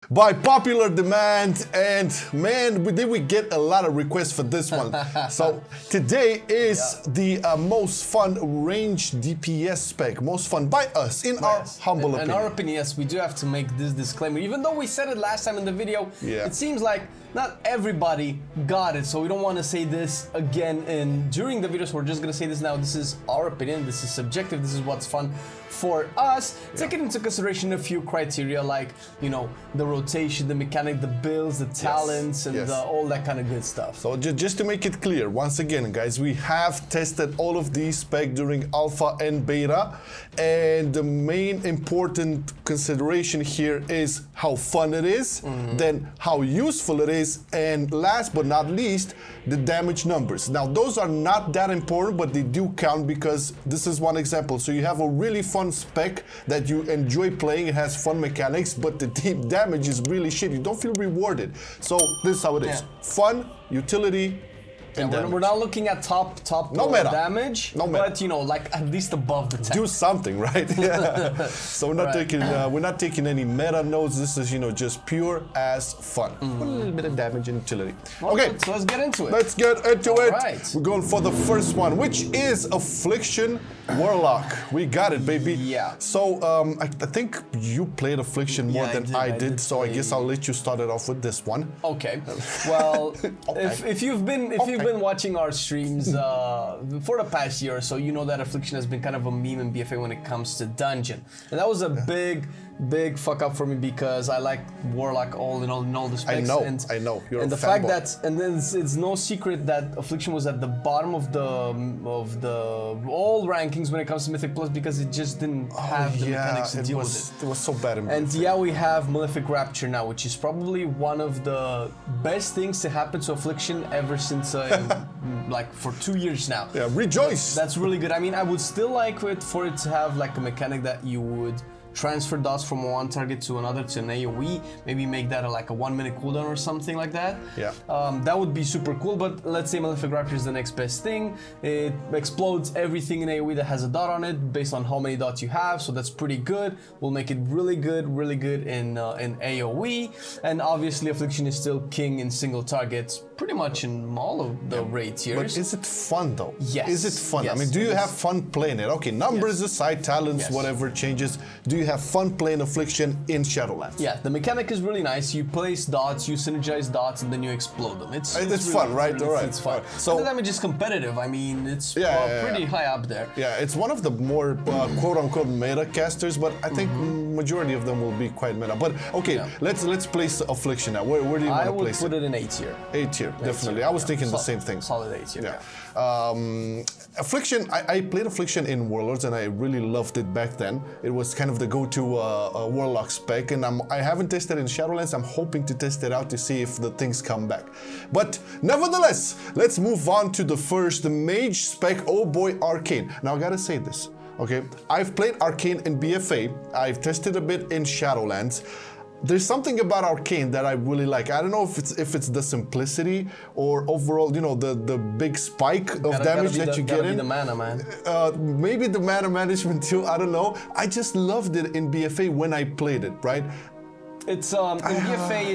by popular demand, and man, did we get a lot of requests for this one. So today is the most fun range DPS spec, most fun by us in our humble opinion. In our opinion, yes, we do have to make this disclaimer. Even though we said it last time in the video, it seems like not everybody got it, so we don't want to say this again during the video, so we're just going to say this now. This is our opinion, this is subjective, this is what's fun for us. Taking into consideration a few criteria like, you know, the rotation, the mechanic, the builds, the talents, and all that kind of good stuff. So just to make it clear, once again, guys, we have tested all of these specs during alpha and beta, and the main important consideration here is how fun it is, then how useful it is, and last but not least, the damage numbers. Now, those are not that important, but they do count because this is one example. So you have a really fun spec that you enjoy playing, it has fun mechanics, but the deep damage is really shit. You don't feel rewarded. So this is how it is. Fun, utility, and we're not looking at top damage, but you know, like at least above the 10. Do something, right? So we're not taking any meta notes. This is, you know, just pure as fun. With a little bit of damage and utility. Okay, so let's get into it. Let's get into it. Right. We're going for the first one, which is Affliction Warlock. We got it, baby. Yeah. So I think you played Affliction more than I did, so I guess I'll let you start it off with this one. Okay. Well, if you've been watching our streams for the past year or so, you know that Affliction has been kind of a meme in BFA when it comes to dungeon, and that was a big fuck up for me because I like Warlock all in all the specs. I know. You're and a the fact fanboy. that, and then it's no secret that Affliction was at the bottom of the all rankings when it comes to Mythic Plus because it just didn't have the mechanics to deal with it. It was so bad in And BFA. we have Malefic Rapture now, which is probably one of the best things to happen to Affliction ever since like for 2 years now. Yeah, rejoice. That's really good. I mean, I would still like it for it to have like a mechanic that you would transfer dots from one target to another to an AoE, maybe make that like a 1 minute cooldown or something like that. Yeah. That would be super cool, but let's say Malefic Rapture is the next best thing. It explodes everything in AoE that has a dot on it based on how many dots you have, so that's pretty good. We'll make it really good in AoE, and obviously Affliction is still king in single targets pretty much in all of the raid tiers. But is it fun though? Yes. Is it fun? Yes, I mean, do you have fun playing it? Okay, numbers aside, talents, whatever changes. Do you have fun playing Affliction in Shadowlands? Yeah, the mechanic is really nice. You place dots, you synergize dots, and then you explode them. It's really fun, right? It's fun. So the damage is competitive. I mean, it's pretty high up there. Yeah, it's one of the more quote-unquote meta casters, but I think majority of them will be quite meta. But okay, let's place Affliction now. Where do you want to place it? I would put it in A tier. A tier, definitely. I was thinking the same thing. Solid A tier. Affliction, I played Affliction in Warlords and I really loved it back then. It was kind of the go-to Warlock spec, and I haven't tested it in Shadowlands. I'm hoping to test it out to see if the things come back. But nevertheless, let's move on to the first mage spec. Oh boy, Arcane. Now I gotta say this, okay? I've played Arcane in BFA. I've tested a bit in Shadowlands. There's something about Arcane that I really like. I don't know if it's the simplicity or overall, you know, the big spike of damage that you get in. The mana, man. Maybe the mana management too. I don't know. I just loved it in BFA when I played it, right? It's in BFA,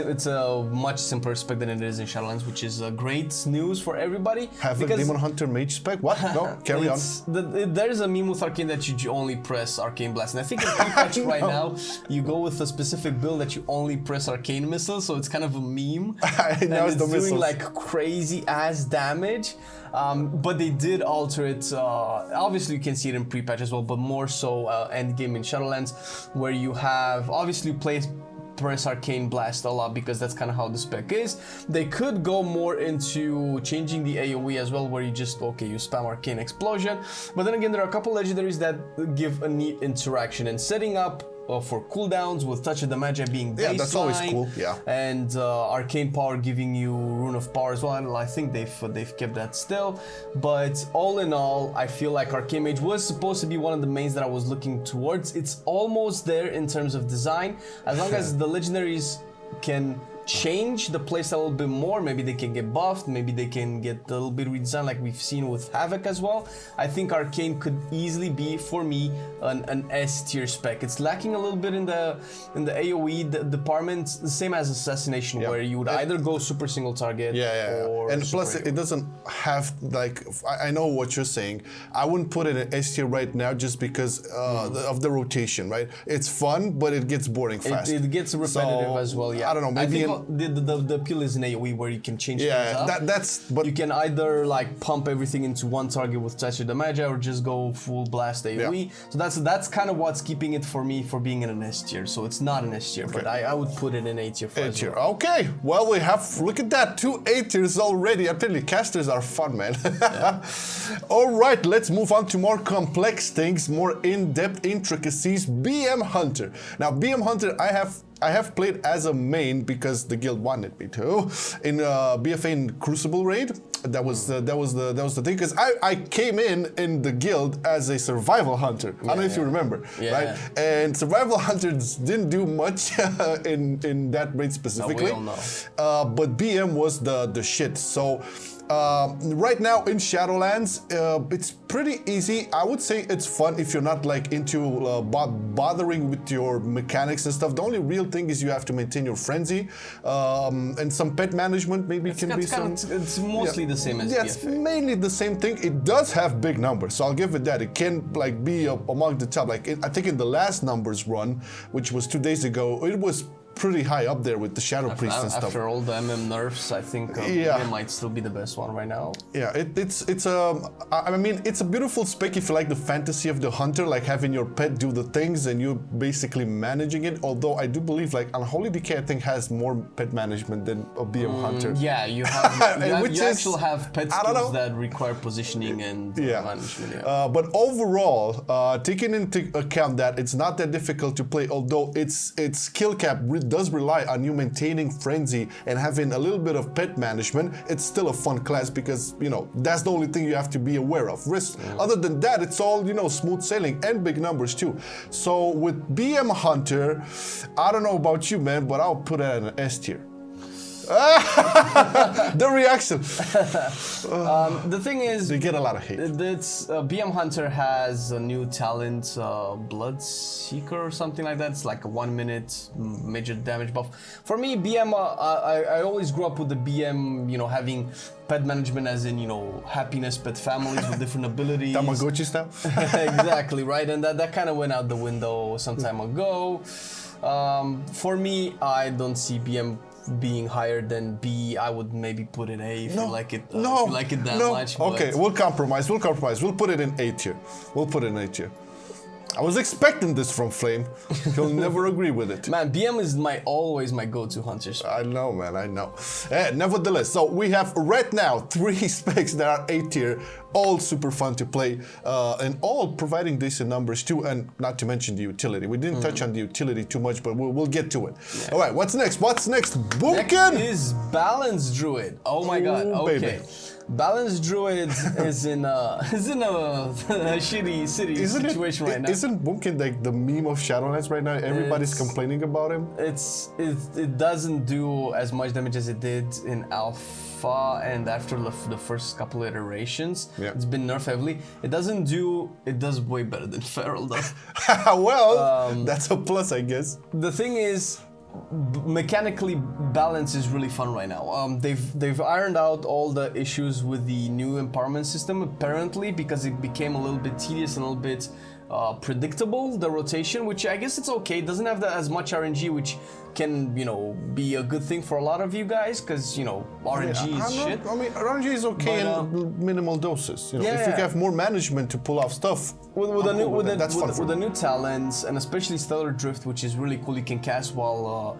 it's a much simpler spec than it is in Shadowlands, which is great news for everybody. Have a Demon Hunter mage spec? What? No, carry on. There's a meme with Arcane that you only press Arcane Blast, and I think in pre-patch right now you go with a specific build that you only press Arcane Missile, so it's kind of a meme. And it's doing like crazy ass damage. But they did alter it. Obviously, you can see it in pre-patch as well, but more so end game in Shadowlands, where you have obviously press Arcane Blast a lot because that's kind of how the spec is. They could go more into changing the AoE as well, where you just you spam Arcane Explosion. But then again, there are a couple legendaries that give a neat interaction, and setting up for cooldowns with Touch of the Magi being baseline. Yeah, that's always cool. Yeah. And Arcane Power giving you Rune of Power as well. I think they've kept that still. But all in all, I feel like Arcane Mage was supposed to be one of the mains that I was looking towards. It's almost there in terms of design, as long as the legendaries can change the playstyle a little bit more. Maybe they can get buffed, maybe they can get a little bit redesigned like we've seen with Havoc as well. I think Arcane could easily be, for me, an S tier spec. It's lacking a little bit in the AoE department, the same as Assassination, where you would either go super single target or and plus it doesn't have, like, I know what you're saying. I wouldn't put it in S tier right now just because of the rotation, right? It's fun, but it gets boring fast. It gets repetitive as well, yeah. I don't know, maybe I think the appeal is in AoE where you can change things up. But you can either like pump everything into one target with Touch of the Magi or just go full blast AoE. So that's kind of what's keeping it for me for being in an S tier. So it's not an S tier, but I would put it in A tier for as well. Okay, well, we have, look at that, 2 A tiers already. I tell you, casters are fun, man. All right, let's move on to more complex things, more in-depth intricacies. BM Hunter. Now, BM Hunter, I have played as a main because the guild wanted me to in BFA in Crucible raid. That was the thing, because I came in the guild as a survival hunter. I don't know if you remember, right? And survival hunters didn't do much in that raid specifically. No, we all know. But BM was the shit. So right now in Shadowlands, it's pretty easy. I would say it's fun if you're not like into bothering with your mechanics and stuff. The only real thing is you have to maintain your frenzy and some pet management. Maybe it's mostly the same as BFA. It's mainly the same thing. It does have big numbers, so I'll give it that. It can like be among the top. Like I think in the last numbers run, which was 2 days ago, it was pretty high up there with the Shadow Priest and stuff. After all the MM nerfs, I think it might still be the best one right now. Yeah, I mean, it's a beautiful spec if you like the fantasy of the hunter, like having your pet do the things and you basically managing it. Although I do believe like Unholy Decay, I think, has more pet management than a BM Hunter. Yeah, you have you actually have pet skills that require positioning and management. Yeah. But overall, taking into account that it's not that difficult to play, although its skill cap does rely on you maintaining frenzy and having a little bit of pet management, it's still a fun class because, you know, that's the only thing you have to be aware of. Other than that, it's all, you know, smooth sailing and big numbers too. So with BM Hunter, I don't know about you, man, but I'll put it at an S tier. The reaction. The thing is, they get a lot of hate. BM Hunter has a new talent, Blood Seeker or something like that. It's like a 1 minute major damage buff. For me, BM, I always grew up with the BM, you know, having pet management as in, you know, happiness pet families with different abilities. Tamagotchi style. Exactly, right? And that kind of went out the window some time ago. For me, I don't see BM being higher than B. I would maybe put it A if you like it. If you like it that much. Okay, we'll compromise. We'll put it in A tier. I was expecting this from Flame. He'll never agree with it. Man, BM is always my go-to hunter spec. I know, man, I know. Nevertheless, so we have right now 3 specs that are A tier, all super fun to play, and all providing decent numbers too, and not to mention the utility. We didn't touch on the utility too much, but we'll get to it. Yeah. All right, what's next? Boomkin! Next is Balance Druid. Oh my god, okay. Baby. Balance Druid is in a shitty situation right now. Isn't Boomkin like the meme of Shadowlands right now? Everybody's complaining about him. It doesn't do as much damage as it did in Alpha and after the first couple iterations. Yeah. It's been nerfed heavily. It does way better than Feral though. Well, that's a plus, I guess. The thing is, mechanically, Balance is really fun right now. They've ironed out all the issues with the new empowerment system, apparently, because it became a little bit tedious and a little bit predictable, the rotation, which I guess it's okay. It doesn't have as much RNG, which can, you know, be a good thing for a lot of you guys, because, you know, RNG is shit. I mean, RNG is okay in minimal doses. You know, if you have more management to pull off stuff, with the new talents, and especially Stellar Drift, which is really cool. You can cast while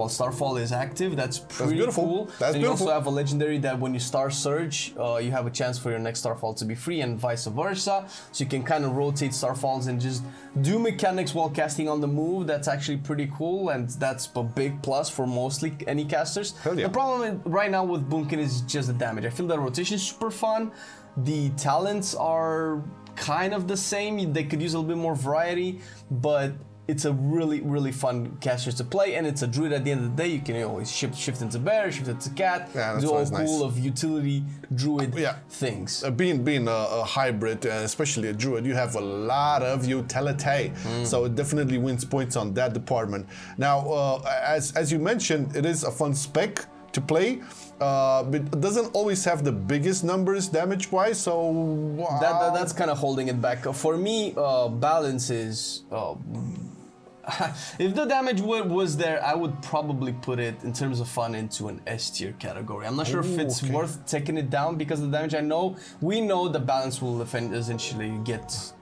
Starfall is active. That's pretty cool. And you also have a legendary that when you Star Surge, you have a chance for your next Starfall to be free, and vice versa. So you can kind of rotate Starfalls and just do mechanics while casting on the move. That's actually pretty cool, and that's a big plus for mostly any casters. Yeah. The problem right now with Boomkin is just the damage. I feel the rotation is super fun. The talents are kind of the same. They could use a little bit more variety, but it's a really fun caster to play, and it's a druid at the end of the day. You can always shift into bear, shift into cat, do all cool of utility druid things. Being a hybrid, especially a druid, you have a lot of utility, so it definitely wins points on that department. Now, as you mentioned, it is a fun spec to play, but it doesn't always have the biggest numbers damage-wise, so that's kind of holding it back. For me, balance is. If the damage was there, I would probably put it, in terms of fun, into an S tier category. I'm not sure if it's worth taking it down because of the damage. We know the balance will essentially get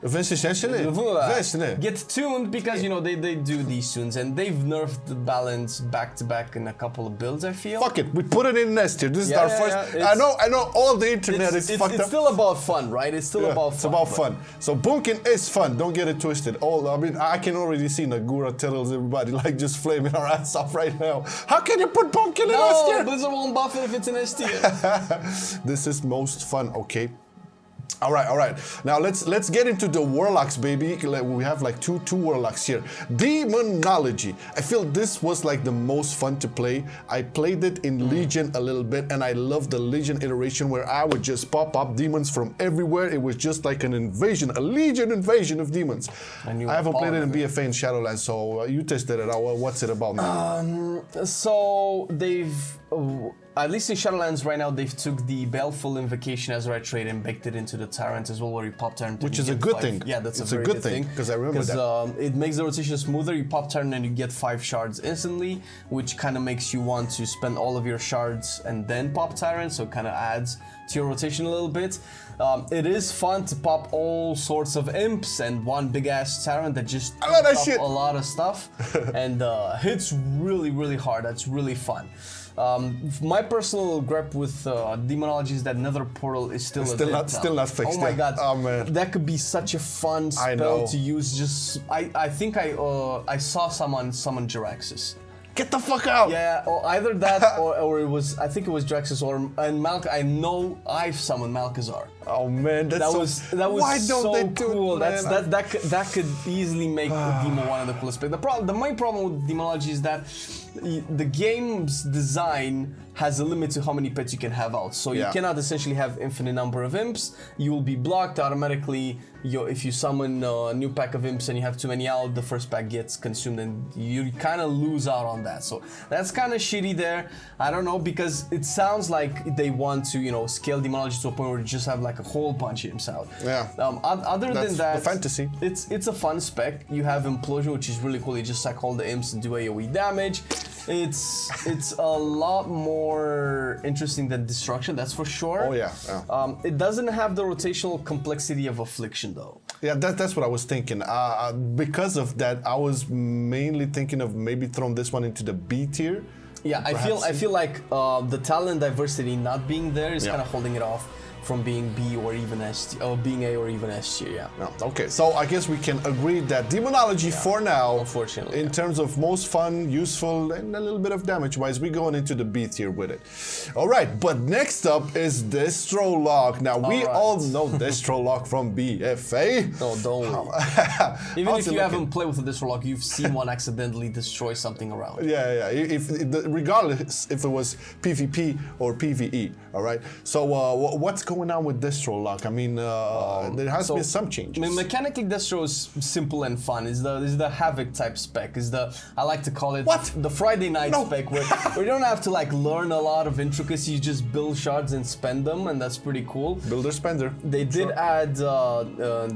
tuned because, you know, they do these tunes, and they've nerfed the balance back to back in a couple of builds, I feel. Fuck it, we put it in S tier. This is our first. I know all the internet is fucked up. It's still about fun, right? It's still about fun. It's about fun. So bunking is fun. Don't get it twisted. I can already see Nagura tells everybody like just flaming our ass off right now. How can you put bunking in S tier? No, Blizzard won't buff it if it's in S tier. This is most fun, okay? All right. Now let's get into the warlocks, baby. We have like two warlocks here. Demonology. I feel this was like the most fun to play. I played it in Legion a little bit, and I love the Legion iteration where I would just pop up demons from everywhere. It was just like an invasion, a Legion invasion of demons. I haven't played it in BFA and Shadowlands, so you tested it out. What's it about, man? So they've. At least in Shadowlands right now, they've took the Baleful Invocation as right trait and baked it into the Tyrant as well, where you pop Tyrant. Which is a good thing. Yeah, that's a very good thing. Because I remember that. It makes the rotation smoother. You pop Tyrant and you get 5 shards instantly, which kind of makes you want to spend all of your shards and then pop Tyrant, so it kind of adds to your rotation a little bit. It is fun to pop all sorts of imps and one big ass Tyrant that just takes up a lot of stuff and hits really hard. That's really fun. My personal gripe with Demonology is that Nether Portal is still not fixed. Oh my god! Oh man, that could be such a fun spell to use. Just I think I saw someone summon Jiraxis. Get the fuck out! Yeah, or either that or it was, I think it was Jiraxis and I know I've summoned Malchezaar. Oh man, that was why don't so they do cool. It, man? That could easily make Demo one of the coolest picks. The main problem with Demonology is that the game's design has a limit to how many pets you can have out. So you cannot essentially have infinite number of imps. You will be blocked automatically. If you summon a new pack of imps and you have too many out, the first pack gets consumed and you kind of lose out on that. So that's kind of shitty there. I don't know, because it sounds like they want to, you know, scale Demonology to a point where you just have like a whole bunch of imps out. Yeah. Other than that, the fantasy. It's a fun spec. You have Implosion, which is really cool. You just sack all the imps and do AoE damage. It's a lot more interesting than Destruction, that's for sure. Oh yeah. It doesn't have the rotational complexity of Affliction though. Yeah, that's what I was thinking. Because of that, I was mainly thinking of maybe throwing this one into the B tier. Yeah, I feel like the talent diversity not being there is kind of holding it off from being B or even S tier, or being A or even S tier, yeah. No. Okay, so I guess we can agree that Demonology for now, unfortunately, in terms of most fun, useful, and a little bit of damage-wise, we're going into the B tier with it. All right, but next up is Destrolock. Now, we all know Destrolock from BFA. No, don't we? Even if you haven't played with a Destrolock, you've seen one accidentally destroy something around. Yeah. Regardless if it was PvP or PvE, all right? So what's going on with Destrolock? I mean, there has been some changes. I mean, mechanically, Destro is simple and fun. Is the Havoc type spec. I like to call it the Friday night spec, where you don't have to like learn a lot of intricacies. You just build shards and spend them, and that's pretty cool. Builder spender. They did add,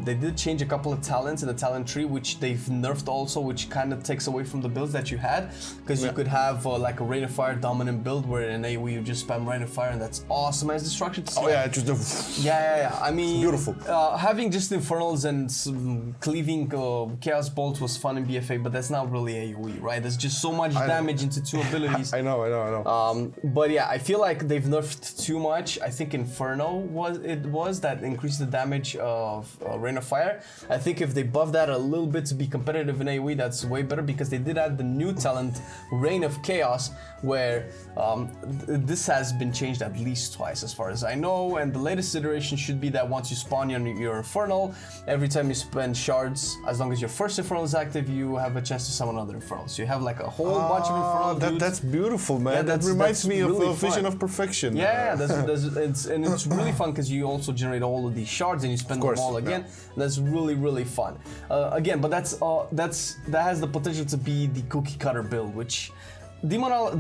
they did change a couple of talents in the talent tree, which they've nerfed also, which kind of takes away from the builds that you had, because you could have like a Rain of Fire dominant build where in AoE you just spam Rain of Fire, and that's awesome as destruction. Oh yeah, just yeah. I mean, it's beautiful. Having just Infernals and cleaving Chaos Bolt was fun in BFA, but that's not really AoE, right? There's just so much damage into two abilities. I know. But yeah, I feel like they've nerfed too much. I think Inferno was that increased the damage of Rain of Fire. I think if they buff that a little bit to be competitive in AoE, that's way better, because they did add the new talent Rain of Chaos, where this has been changed at least twice as far as I know, and and the latest iteration should be that once you spawn your Infernal, every time you spend shards, as long as your first Infernal is active, you have a chance to summon another Infernal. So you have like a whole bunch of Infernal dudes. That's beautiful, man. Yeah, that reminds me really of Vision of Perfection. Yeah, it's really fun because you also generate all of these shards and you spend them all again. That's really fun. Again, but that has the potential to be the cookie cutter build, which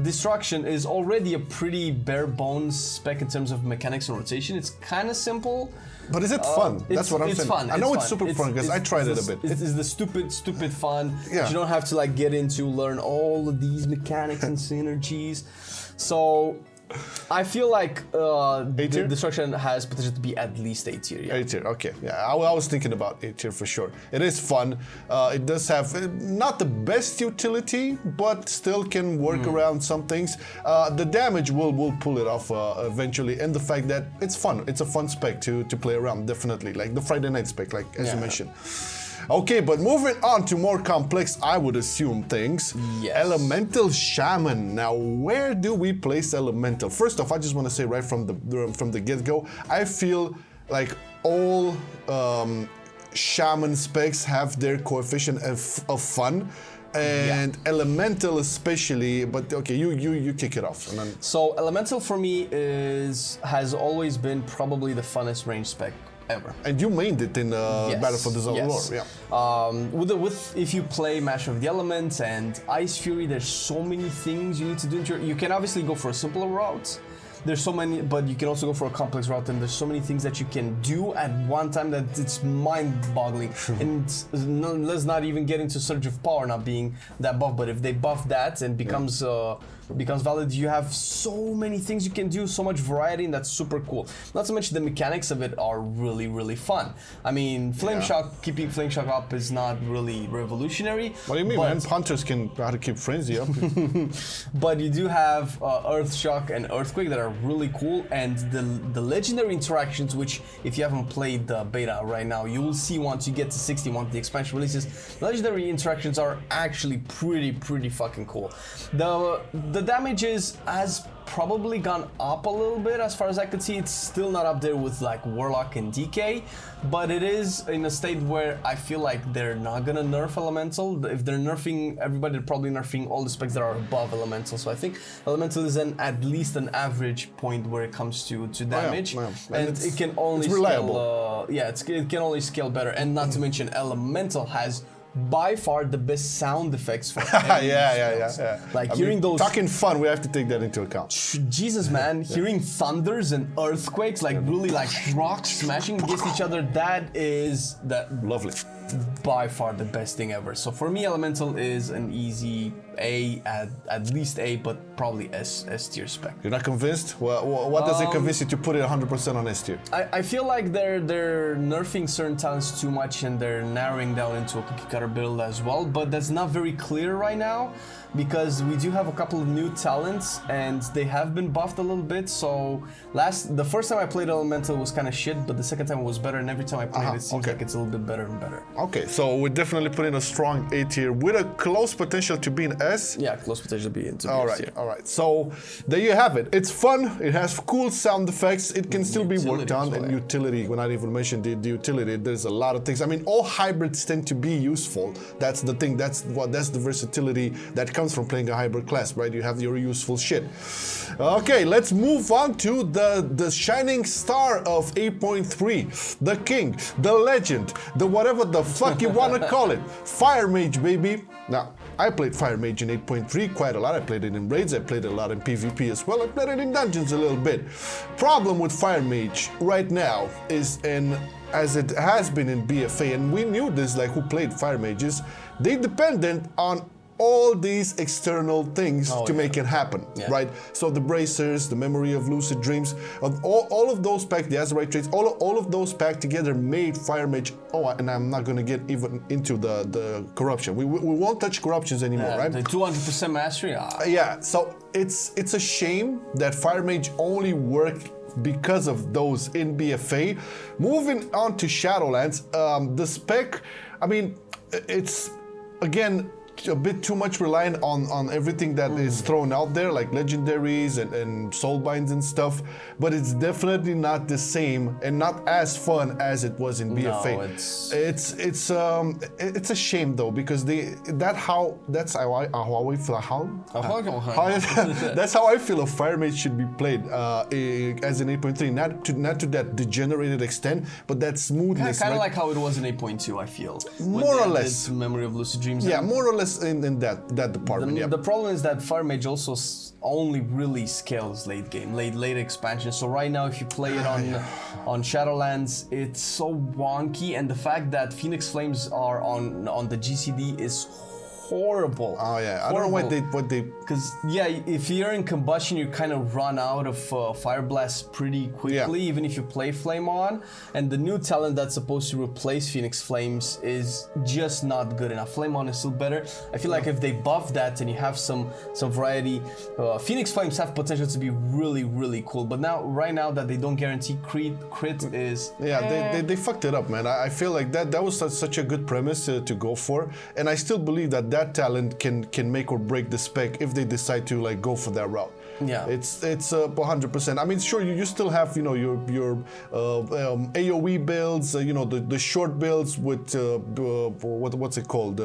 Destruction is already a pretty bare bones spec in terms of mechanics and rotation. It's kind of simple. But is it fun? That's what I'm saying. It's fun. I know it's super fun because I tried it a bit. It's the stupid fun. Yeah. You don't have to like get into, learn all of these mechanics and synergies. So I feel like Destruction has potential to be at least A tier. Yeah. A tier, okay. Yeah, I was thinking about A tier for sure. It is fun. It does have not the best utility, but still can work around some things. The damage will pull it off eventually, and the fact that it's fun. It's a fun spec to play around, definitely. Like the Friday night spec, like as you mentioned. Okay, but moving on to more complex, I would assume, things. Yes. Elemental Shaman. Now, where do we place Elemental? First off, I just want to say right from the get-go, I feel like all Shaman specs have their coefficient of fun. And Elemental especially, but okay, you kick it off. And then... So Elemental for me has always been probably the funnest range spec ever. And you mained it in Battle for the Zone Lore, yeah. If you play Master of the Elements and Ice Fury, there's so many things you need to do. You can obviously go for a simpler route. There's so many, but you can also go for a complex route, and there's so many things that you can do at one time that it's mind-boggling. And let's not even get into Surge of Power not being that buff, but if they buff that and becomes valid, you have so many things you can do, so much variety, and that's super cool. Not to mention the mechanics of it are really fun. I mean, keeping Flame Shock up is not really revolutionary. What do you mean, man? Hunters can how to keep Frenzy up. But you do have Earth Shock and Earthquake that are really cool, and the legendary interactions, which if you haven't played the beta right now, you will see once you get to 60, once the expansion releases, legendary interactions are actually pretty fucking cool. The damage has probably gone up a little bit as far as I could see. It's still not up there with like Warlock and DK, but it is in a state where I feel like they're not gonna nerf Elemental. If they're nerfing everybody, they're probably nerfing all the specs that are above Elemental. So I think Elemental is at least an average point where it comes to damage, and it can only scale. It can only scale better, and not to mention Elemental has by far the best sound effects for Like hearing those. Talking fun, we have to take that into account. Jesus, man, hearing thunders and earthquakes, like really like rocks smashing against each other, that is lovely. By far the best thing ever. So for me, Elemental is an easy A, at least A, but probably S tier spec. You're not convinced? What does it convince you to put it 100% on S tier? I feel like they're nerfing certain talents too much, and they're narrowing down into a cookie cutter build as well, but that's not very clear right now because we do have a couple of new talents and they have been buffed a little bit. So the first time I played Elemental was kind of shit, but the second time it was better, and every time I played it seems like it's a little bit better and better. Okay, so we're definitely putting a strong A tier with a close potential to be an S. Yeah, close potential to be into S tier. All right. So there you have it. It's fun. It has cool sound effects. It can still be worked on. And utility, we're not even mentioning the utility. There's a lot of things. I mean, all hybrids tend to be useful. That's the thing. That's the versatility that comes from playing a hybrid class, right? You have your useful shit. Okay, let's move on to the shining star of 8.3, the king, the legend, the whatever the fuck you want to call it, Fire Mage, baby. Now, I played Fire Mage in 8.3 quite a lot. I played it in raids, I played it a lot in PvP as well. I played it in dungeons a little bit. Problem with Fire Mage right now is, as it has been in BFA, and we knew this, like who played Fire Mages, they dependent on all these external things to make it happen, right? So the bracers, the memory of lucid dreams, all of those packed, the Azerite traits, all of those packed together made Fire Mage. Oh, and I'm not gonna get even into the corruption. We won't touch corruptions anymore, right? The 200% mastery. Yeah, so it's a shame that Fire Mage only worked because of those in BFA. Moving on to Shadowlands, the spec, I mean, it's, again, a bit too much reliant on everything that is thrown out there, like legendaries and soulbinds and stuff. But it's definitely not the same and not as fun as it was in BFA. No, It's a shame though, because that's how I feel. That's how I feel a fire mage should be played as an 8.3, not to that degenerated extent, but that smoothness. Kind of like how it was in 8.2, I feel. More or less. Memory of Lucid Dreams. Yeah, more or less in that department. The problem is that fire mage also only really scales late game, late expansion. So right now, if you play it on Shadowlands, it's so wonky, and the fact that Phoenix Flames are on the GCD is horrible. Oh yeah, I don't know what they. Because yeah, if you're in combustion, you kind of run out of fire blast pretty quickly, even if you play flame on. And the new talent that's supposed to replace Phoenix Flames is just not good enough. Flame on is still better. I feel like if they buff that and you have some variety, Phoenix Flames have potential to be really cool. But right now that they don't guarantee crit is they fucked it up, man. I feel like that was such a good premise to go for, and I still believe that talent can make or break the spec if they decide to like go for that route. Yeah, it's 100%. I mean, sure, you still have your AOE builds, the short builds with what's it called,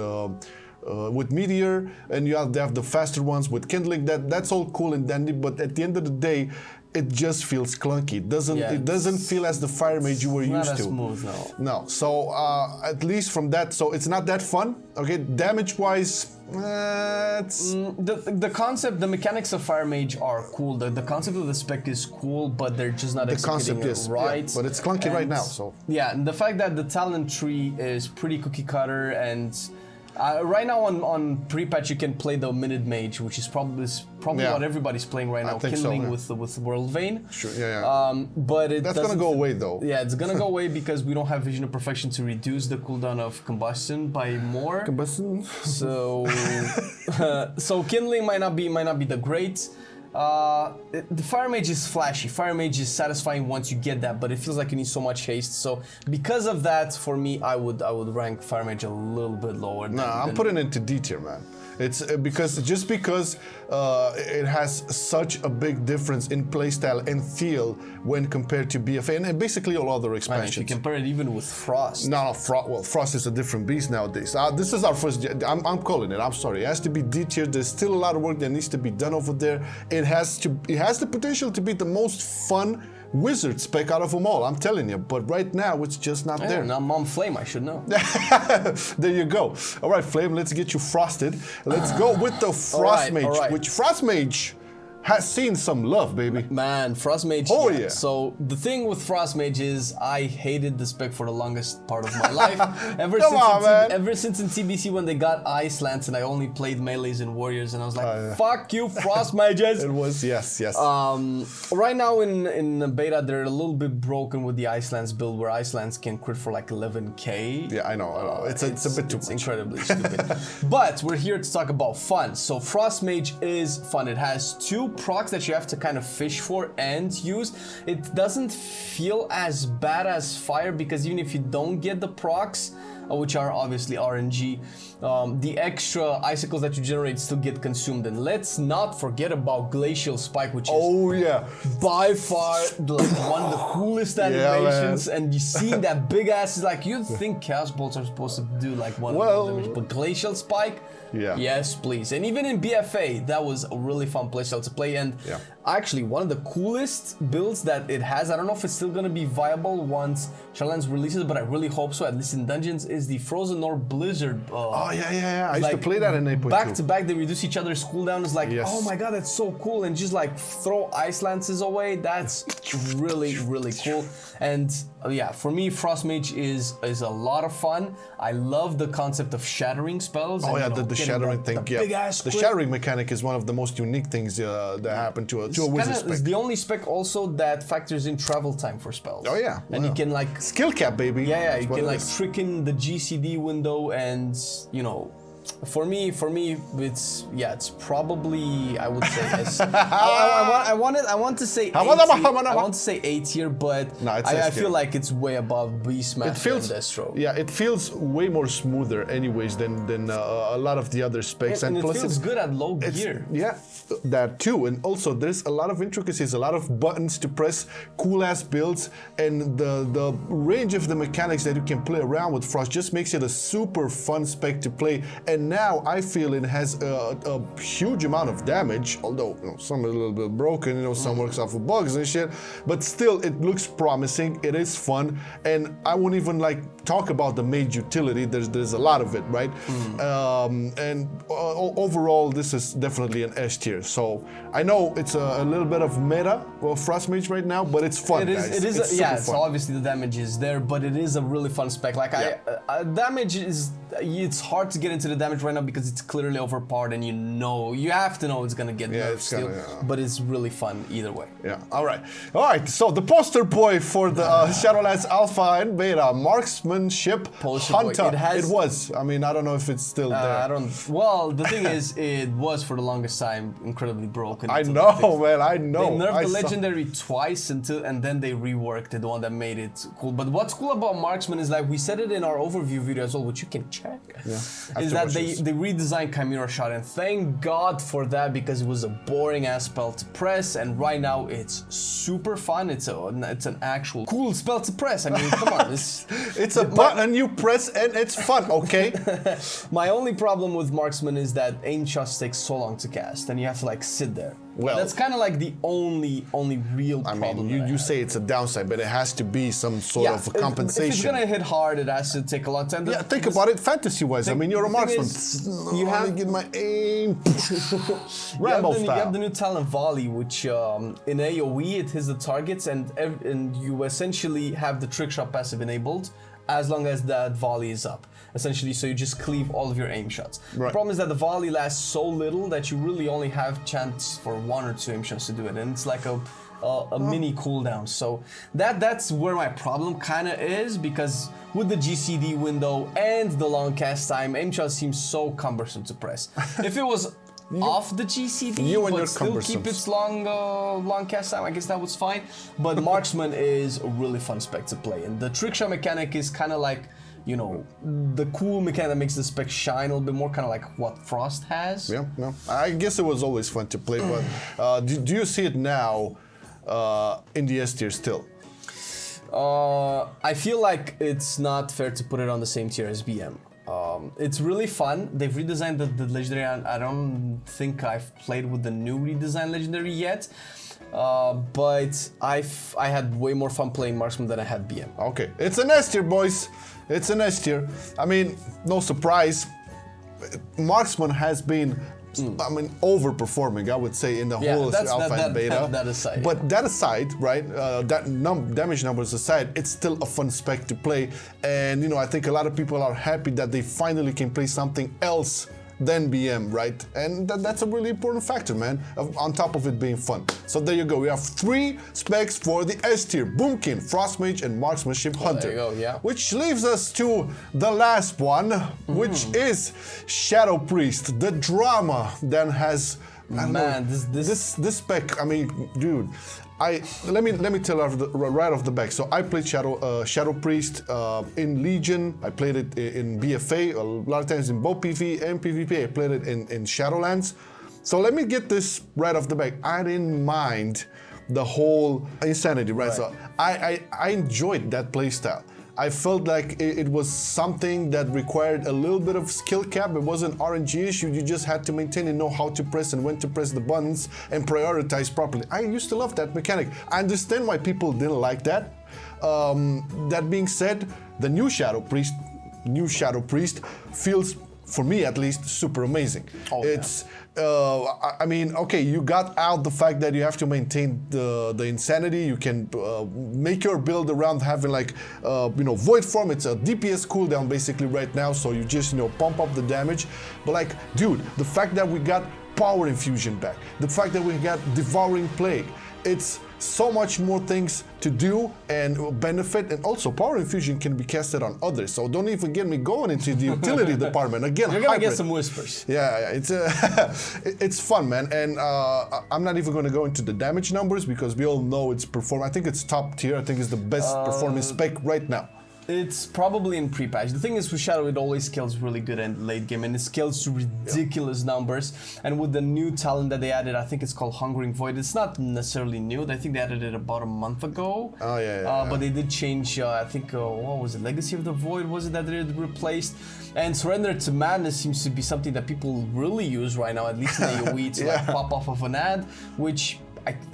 with Meteor, and they have the faster ones with Kindling. That's all cool and dandy, but at the end of the day, it just feels clunky. It doesn't feel as the fire mage you were used to. Smooth, no. So at least from that, so it's not that fun. Okay, damage wise, it's the concept, the mechanics of fire mage are cool. The concept of the spec is cool, but they're just not executing it right. Yeah, but it's clunky right now. So yeah, and the fact that the talent tree is pretty cookie cutter and. Right now on pre-patch you can play the Minute Mage, which is probably what everybody's playing right now, Kindling with World Vein. Sure, yeah. But that's gonna go away though. Yeah, it's gonna go away because we don't have Vision of Perfection to reduce the cooldown of combustion by more. Combustion. So, so Kindling might not be the great. The Fire Mage is flashy. Fire Mage is satisfying once you get that, but it feels like you need so much haste. So because of that, for me, I would rank Fire Mage a little bit lower. I'm putting it into D tier, man. It's because it has such a big difference in playstyle and feel when compared to BFA and basically all other expansions. If you compare it even with Frost. No, Frost is a different beast nowadays. This is our first. I'm calling it. I'm sorry. It has to be D tier. There's still a lot of work that needs to be done over there. It has the potential to be the most fun wizard spec out of them all, I'm telling you, but right now it's just not there. Now Mom Flame, I should know. There you go. All right, Flame, let's get you frosted. Let's go with the Frost Mage, which Frost Mage has seen some love, baby. Man, Frost Mage. Oh yeah. So the thing with Frost Mage is I hated the spec for the longest part of my life. Ever since in TBC when they got Ice Lance and I only played melees and warriors and I was like, fuck you, Frost Mages. It was, yes. Right now in the beta they're a little bit broken with the Ice Lance build where Ice Lance can crit for like 11k. Yeah, I know. It's a bit too much. It's incredibly stupid. But we're here to talk about fun. So Frost Mage is fun. It has 2 procs that you have to kind of fish for and use. It doesn't feel as bad as fire because even if you don't get the procs, which are obviously RNG, the extra icicles that you generate still get consumed. And let's not forget about Glacial Spike, which is by far one of the coolest animations. And you see that big ass is like, you'd think Chaos Bolts are supposed to do like one damage, but Glacial Spike, yes please. And even in BFA, that was a really fun playstyle to play. And actually one of the coolest builds that it has, I don't know if it's still gonna be viable once Shadowlands releases, but I really hope so, at least in dungeons, is the Frozen North Blizzard. I used to play that in 8.2. Back to back, they reduce each other's cooldown. It's like, oh my god, that's so cool. And just like throw Ice Lances away, that's really cool. And for me, Frost Mage is a lot of fun. I love the concept of shattering spells. The shattering thing. The shattering mechanic is one of the most unique things that happen to a wizard spec. It's the only spec also that factors in travel time for spells. And you can like skill cap, baby. You can like trick in the GCD window and For me, it's probably, I would say I want to say A tier, but No, it's I S tier. feel like it's way above Beastmaster and Destro. Yeah, it feels way more smoother anyways than a lot of the other specs. And it plus feels good at low it's- gear. Yeah, that too. And also there's a lot of intricacies, a lot of buttons to press, cool ass builds, and the range of the mechanics that you can play around with Frost just makes it a super fun spec to play. And now I feel it has a huge amount of damage, although some are a little bit broken, some works off of bugs and shit, but still it looks promising, it is fun, and I won't even like talk about the mage utility, there's a lot of it, right? And overall this is definitely an S tier, so I know it's a little bit of meta for Frost Mage right now, but it's fun, guys. It's super so fun. obviously the damage is there, but it is a really fun spec. Like damage is, it's hard to get into the damage right now because it's clearly overpowered, and you have to know it's gonna get nerfed still, but it's really fun either way. Yeah, all right, so the poster boy for the Shadowlands Alpha and Beta, Marksmanship Hunter. It was, I mean, I don't know if it's still there. Well, the thing is, it was for the longest time incredibly broken. I know, man, I know. They nerfed the legendary twice and then they reworked it, the one that made it cool. But what's cool about Marksman is, like we said it in our overview video as well, which you can check, is that they redesigned Chimera Shot, and thank God for that, because it was a boring ass spell to press, and right now it's super fun. It's an actual cool spell to press. I mean, come on, it's a button you press and it's fun, okay? My only problem with Marksman is that aim shots take so long to cast, and you have to like sit there. Well, that's kind of like the only real problem. I mean, you say it's a downside, but it has to be some sort of compensation. If it's gonna hit hard, it has to take a long time. Yeah, think about it fantasy-wise. I mean, you're a marksman. You have to get my aim. You have the new talent volley, which in AOE it hits the targets, and you essentially have the trick shot passive enabled as long as that volley is up. Essentially, so you just cleave all of your aim shots. Right. The problem is that the volley lasts so little that you really only have chance for 1 or 2 aim shots to do it, and it's like a mini cooldown. So that's where my problem kind of is, because with the GCD window and the long cast time, aim shots seems so cumbersome to press. If it was off the GCD, but still keep its long cast time, I guess that was fine. But Marksman is a really fun spec to play, and the trick shot mechanic is kind of like, the cool mechanic that makes the spec shine a little bit more, kind of like what Frost has. Yeah, no, I guess it was always fun to play, but do you see it now in the S tier still? I feel like it's not fair to put it on the same tier as BM. It's really fun. They've redesigned the legendary. I don't think I've played with the new redesigned legendary yet, but I had way more fun playing Marksman than I had BM. Okay, it's an S tier, boys. It's an S tier. I mean, no surprise. Marksman has been, I mean, overperforming, I would say, in the whole alpha and beta. That aside. But that aside, right, damage numbers aside, it's still a fun spec to play. And, I think a lot of people are happy that they finally can play something else than BM, right? And that's a really important factor, man, on top of it being fun. So there you go. We have 3 specs for the S tier: Boomkin, Frostmage, and Marksmanship Hunter. There you go, yeah. Which leaves us to the last one, which is Shadow Priest, the drama that has... this spec, I mean, dude, let me tell right off the back. So I played Shadow Priest in Legion. I played it in BFA a lot of times in both PvE and PvP. I played it in Shadowlands. So let me get this right off the back. I didn't mind the whole insanity, right? So I enjoyed that playstyle. I felt like it was something that required a little bit of skill cap. It wasn't RNG issue. You just had to maintain and know how to press and when to press the buttons and prioritize properly. I used to love that mechanic. I understand why people didn't like that. That being said, the new Shadow Priest feels, for me at least, super amazing. It's I mean, okay, you got out the fact that you have to maintain the insanity. You can make your build around having like void form. It's a DPS cooldown basically right now, so you just pump up the damage. But like, dude, the fact that we got power infusion back, the fact that we got devouring plague, it's so much more things to do and benefit, and also power infusion can be casted on others. So don't even get me going into the utility department again. You're gonna get some whispers. Yeah, it's it's fun, man. And I'm not even gonna go into the damage numbers because we all know it's I think it's top tier. I think it's the best performing spec right now. It's probably in pre-patch. The thing is with Shadow, it always scales really good in late game, and it scales to ridiculous numbers. And with the new talent that they added, I think it's called Hungering Void. It's not necessarily new. I think they added it about a month ago. Oh yeah. But they did change. I think what was it? Legacy of the Void was it that they replaced? And Surrender to Madness seems to be something that people really use right now, at least in AoE, to like pop off of an ad, which.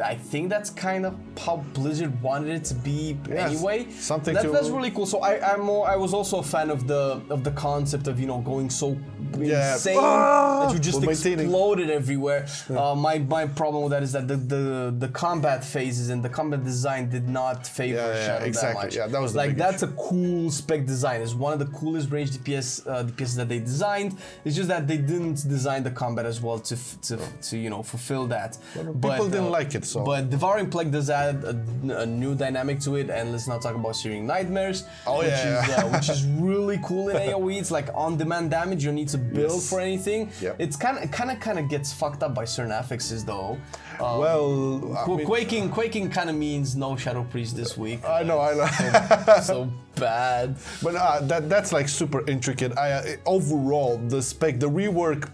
I think that's kind of how Blizzard wanted it to be anyway. That's really cool. So I was also a fan of the concept of going so insane that you just exploded everywhere. My problem with that is that the combat phases and the combat design did not favor Shadow that much. Yeah, that was that's a cool spec design. It's one of the coolest range DPS that they designed. It's just that they didn't design the combat as well to fulfill that. People didn't like it, so. But Devouring Plague does add a new dynamic to it, and let's not talk about Searing Nightmares, which is really cool in AoE. It's like on-demand damage. You don't need to build for anything. It's kind of gets fucked up by certain affixes though. Quaking kind of means no Shadow Priest this week. I know. So bad. But that's like super intricate. Overall, the spec, the rework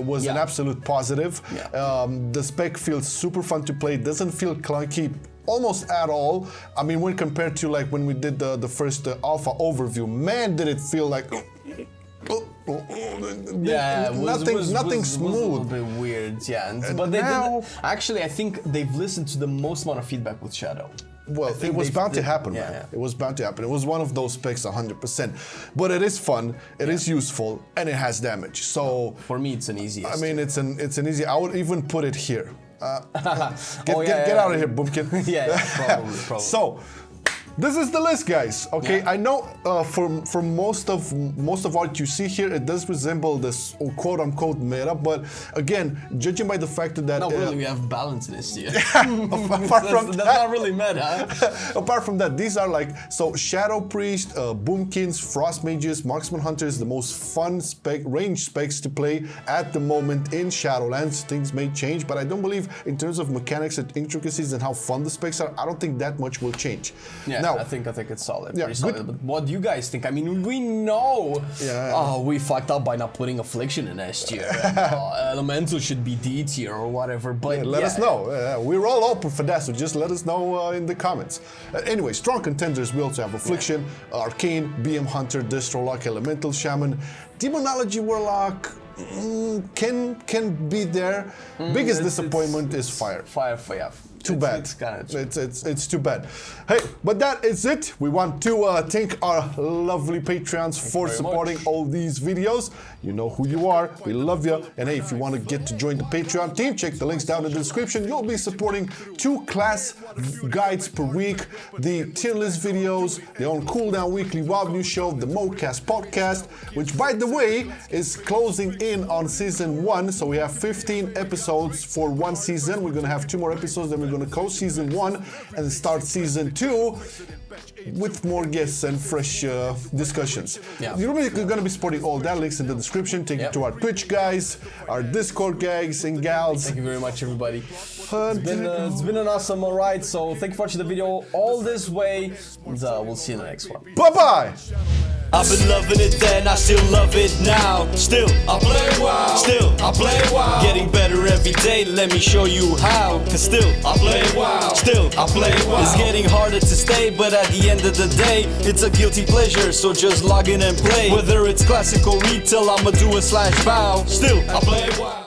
was an absolute positive. The spec feels super fun to play. It doesn't feel clunky almost at all. I mean, when compared to like when we did the first alpha overview, man, did it feel like nothing smooth. Was a little bit weird, but actually, I think they've listened to the most amount of feedback with Shadow. Well, it was bound to happen, man. It was bound to happen. It was one of those specs 100%. But it is fun, it is useful, and it has damage. So for me, it's an easy. I mean, it's an easy. I would even put it here. Get out of here, Boomkin. Probably. So. This is the list, guys. Okay, I know for most of what you see here, it does resemble this quote-unquote meta, but again, judging by the fact that no, really, we have balance in this year. Apart from that's not really meta. Apart from that, these are like Shadow Priest, Boomkins, Frost Mages, Marksman Hunters, the most fun range specs to play at the moment in Shadowlands. Things may change, but I don't believe in terms of mechanics and intricacies and how fun the specs are, I don't think that much will change. Now, I think it's solid, pretty solid. But what do you guys think? I mean, we know we fucked up by not putting Affliction in S tier. Elemental should be D tier or whatever. But let us know. We're all open for that, so just let us know in the comments. Anyway, strong contenders. We also have Affliction, Arcane, BM Hunter, Distro Lock, Elemental Shaman, Demonology Warlock. Can be there. Biggest disappointment is Fire. Too bad. It's too bad. Hey, but that is it. We want to thank our lovely Patreons for supporting all these videos. You know who you are. We love you. And hey, if you want to get to join the Patreon team, check the links down in the description. You'll be supporting 2 class guides per week, the tier list videos, the on cooldown weekly WoW News show, the Mocast podcast, which by the way is closing in on season 1. So we have 15 episodes for one season. We're gonna have 2 more episodes. Then we're gonna close season 1 and start season 2 with more guests and fresh discussions. You're going to be supporting all that. Links in the description. Take you to our Twitch guys, our Discord guys and gals. Thank you very much, everybody. It's been an awesome ride. So thank you for watching the video all this way. And, we'll see you in the next one. Bye-bye. I've been loving it then, I still love it now. Still, I play WoW. Still, I play WoW. Getting better every day, let me show you how. Cause still, I play WoW. Still, I play WoW. It's getting harder to stay, but at the end of the day, it's a guilty pleasure, so just log in and play. Whether it's classic or retail, I'ma do a /bow. Still, I play WoW.